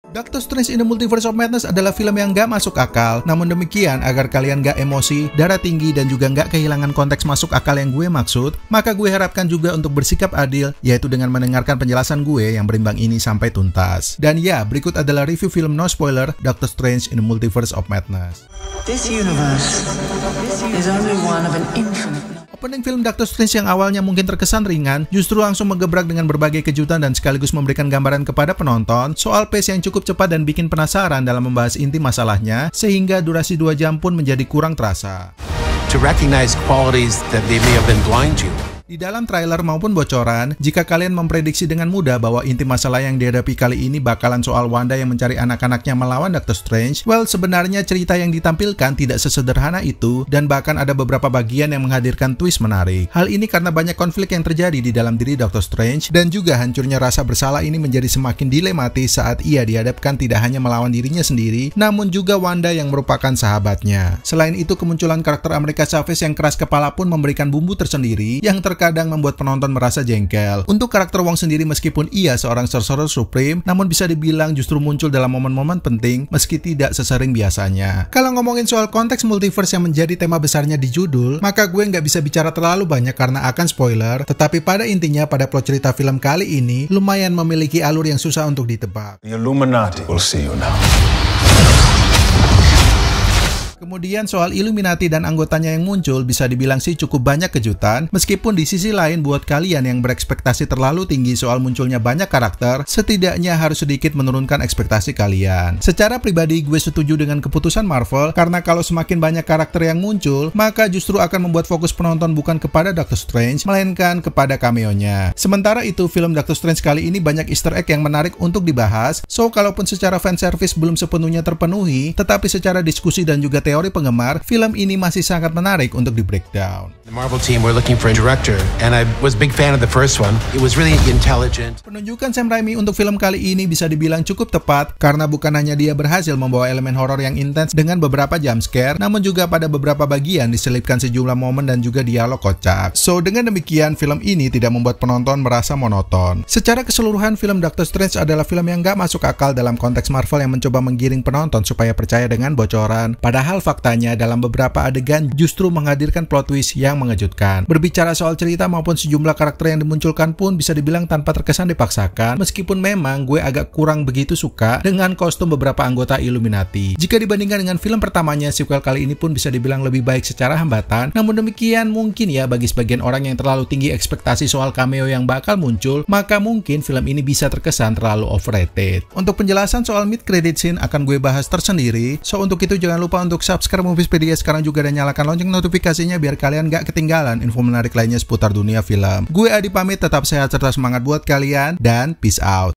Doctor Strange in the Multiverse of Madness adalah film yang gak masuk akal. Namun demikian, agar kalian gak emosi, darah tinggi, dan juga gak kehilangan konteks masuk akal yang gue maksud, maka gue harapkan juga untuk bersikap adil, yaitu dengan mendengarkan penjelasan gue yang berimbang ini sampai tuntas. Dan ya, berikut adalah review film no spoiler, Doctor Strange in the Multiverse of Madness. This universe is only one of an infinite. Opening film Doctor Strange yang awalnya mungkin terkesan ringan, justru langsung menggebrak dengan berbagai kejutan dan sekaligus memberikan gambaran kepada penonton soal pace yang cukup cepat dan bikin penasaran dalam membahas inti masalahnya, sehingga durasi 2 jam pun menjadi kurang terasa. To recognize qualities that they may have been blind to. Di dalam trailer maupun bocoran, jika kalian memprediksi dengan mudah bahwa inti masalah yang dihadapi kali ini bakalan soal Wanda yang mencari anak-anaknya melawan Doctor Strange, well, sebenarnya cerita yang ditampilkan tidak sesederhana itu, dan bahkan ada beberapa bagian yang menghadirkan twist menarik. Hal ini karena banyak konflik yang terjadi di dalam diri Doctor Strange, dan juga hancurnya rasa bersalah ini menjadi semakin dilematis saat ia dihadapkan tidak hanya melawan dirinya sendiri, namun juga Wanda yang merupakan sahabatnya. Selain itu, kemunculan karakter America Chavez yang keras kepala pun memberikan bumbu tersendiri, yang terkadang membuat penonton merasa jengkel. Untuk karakter Wong sendiri, meskipun ia seorang Sorcerer Supreme, namun bisa dibilang justru muncul dalam momen-momen penting meski tidak sesering biasanya. Kalau ngomongin soal konteks multiverse yang menjadi tema besarnya di judul, maka gue nggak bisa bicara terlalu banyak karena akan spoiler, tetapi pada intinya pada plot cerita film kali ini lumayan memiliki alur yang susah untuk ditebak. The Illuminati will see you now. Kemudian soal Illuminati dan anggotanya yang muncul bisa dibilang sih cukup banyak kejutan, meskipun di sisi lain buat kalian yang berekspektasi terlalu tinggi soal munculnya banyak karakter, setidaknya harus sedikit menurunkan ekspektasi kalian. Secara pribadi gue setuju dengan keputusan Marvel, karena kalau semakin banyak karakter yang muncul, maka justru akan membuat fokus penonton bukan kepada Doctor Strange, melainkan kepada cameo-nya. Sementara itu, film Doctor Strange kali ini banyak easter egg yang menarik untuk dibahas, so kalaupun secara fanservice belum sepenuhnya terpenuhi, tetapi secara diskusi dan juga teori penggemar, film ini masih sangat menarik untuk di breakdown. The Marvel team were looking for a director, and I was a big fan of the first one. It was really intelligent. Penunjukan Sam Raimi untuk film kali ini bisa dibilang cukup tepat, karena bukan hanya dia berhasil membawa elemen horor yang intens dengan beberapa jump scare, namun juga pada beberapa bagian diselipkan sejumlah momen dan juga dialog kocak. So, dengan demikian, film ini tidak membuat penonton merasa monoton. Secara keseluruhan, film Doctor Strange adalah film yang gak masuk akal dalam konteks Marvel yang mencoba menggiring penonton supaya percaya dengan bocoran, padahal faktanya dalam beberapa adegan justru menghadirkan plot twist yang mengejutkan. Berbicara soal cerita maupun sejumlah karakter yang dimunculkan pun bisa dibilang tanpa terkesan dipaksakan, meskipun memang gue agak kurang begitu suka dengan kostum beberapa anggota Illuminati. Jika dibandingkan dengan film pertamanya, sequel kali ini pun bisa dibilang lebih baik secara hambatan, namun demikian mungkin ya bagi sebagian orang yang terlalu tinggi ekspektasi soal cameo yang bakal muncul, maka mungkin film ini bisa terkesan terlalu overrated. Untuk penjelasan soal mid credit scene akan gue bahas tersendiri, so untuk itu jangan lupa untuk subscribe Moviespedia sekarang juga dan nyalakan lonceng notifikasinya biar kalian gak ketinggalan info menarik lainnya seputar dunia film. Gue Adi pamit, tetap sehat serta semangat buat kalian, dan peace out.